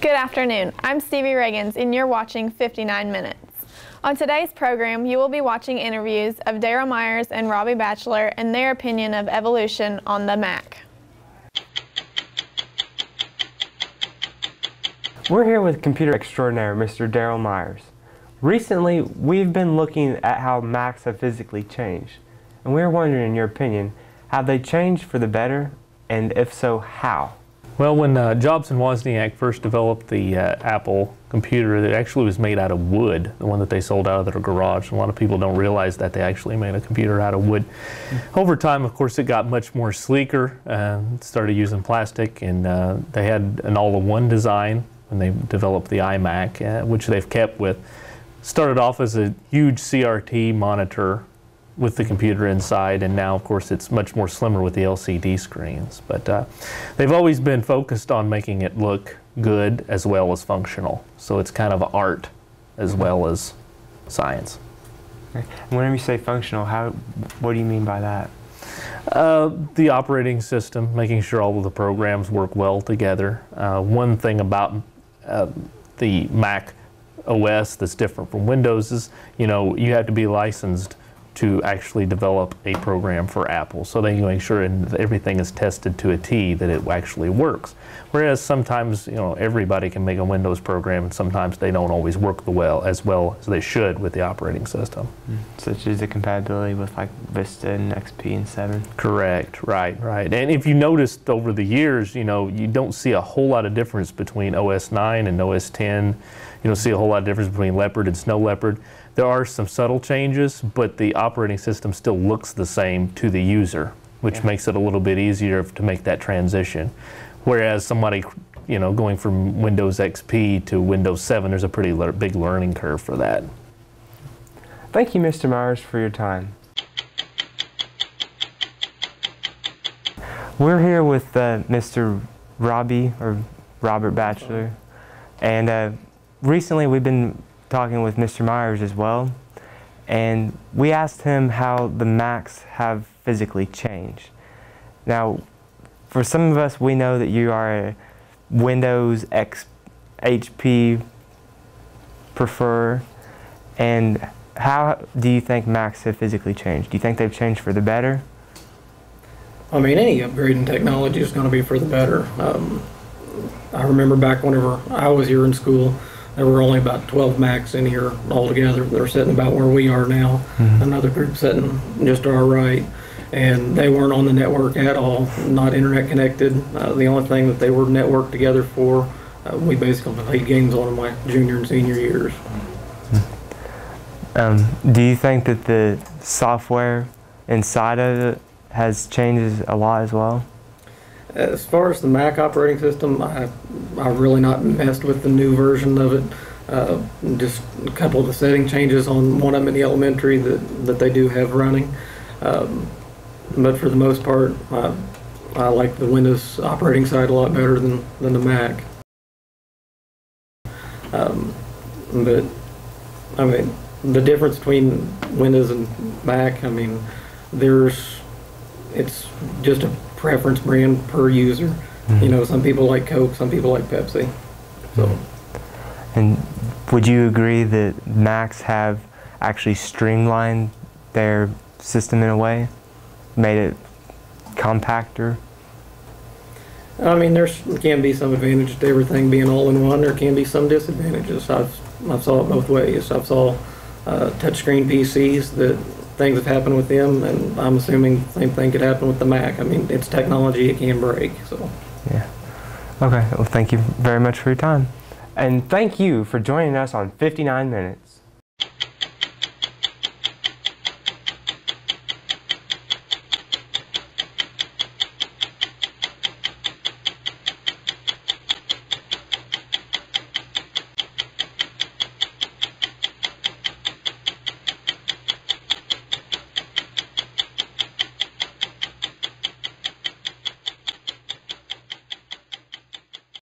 Good afternoon. I'm Stevie Ragains, and you're watching 59 Minutes. On today's program, you will be watching interviews of Daryl Myers and Robbie Batchelor and their opinion of evolution on the Mac. We're here with computer extraordinaire, Mr. Daryl Myers. Recently, we've been looking at how Macs have physically changed, and we're wondering, in your opinion, have they changed for the better, and if so, how? Well, when Jobs and Wozniak first developed the Apple computer, it actually was made out of wood, the one that they sold out of their garage. A lot of people don't realize that they actually made a computer out of wood. Over time, of course, it got much more sleeker, started using plastic, and they had an all-in-one design when they developed the iMac, which they've kept with. Started off as a huge CRT monitor with the computer inside, and now of course it's much more slimmer with the LCD screens. But they've always been focused on making it look good as well as functional. So it's kind of art as well as science. Okay. Whenever you say functional, what do you mean by that? The operating system, making sure all of the programs work well together. One thing about the Mac OS that's different from Windows is, you have to be licensed to actually develop a program for Apple, so they can make sure that everything is tested to a T, that it actually works. Whereas sometimes, everybody can make a Windows program, and sometimes they don't always work as well as they should with the operating system. Such as the compatibility with like Vista and XP and 7. Correct, right. And if you noticed over the years, you don't see a whole lot of difference between OS 9 and OS 10. You don't see a whole lot of difference between Leopard and Snow Leopard. There are some subtle changes, but the operating system still looks the same to the user, which makes it a little bit easier to make that transition. Whereas somebody, going from Windows XP to Windows 7, there's a pretty big learning curve for that. Thank you, Mr. Myers, for your time. We're here with Mr. Robert Batchelor, and recently we've been talking with Mr. Myers as well, and we asked him how the Macs have physically changed. Now, for some of us, we know that you are a Windows HP preferrer, and how do you think Macs have physically changed? Do you think they've changed for the better? I mean, any upgrade in technology is going to be for the better. I remember back whenever I was here in school, there were only about 12 Macs in here altogether. They're sitting about where we are now. Another group sitting just to our right. And they weren't on the network at all, not internet connected. The only thing that they were networked together for, we basically played games on in my junior and senior years. Do you think that the software inside of it has changed a lot as well? As far as the Mac operating system, I've really not messed with the new version of it. Just a couple of the setting changes on one of them in the elementary that they do have running. But for the most part, I like the Windows operating side a lot better than the Mac. But I mean, the difference between Windows and Mac, I mean, it's just a preference brand per user. Some people like Coke, some people like Pepsi. So. And would you agree that Macs have actually streamlined their system in a way? Made it compacter? I mean, there can be some advantage to everything being all-in-one. There can be some disadvantages. I've saw it both ways. I've saw touchscreen PCs that things have happened with them, and I'm assuming the same thing could happen with the Mac. I mean, it's technology, it can break. So. Yeah. Okay, well, thank you very much for your time. And thank you for joining us on 59 Minutes.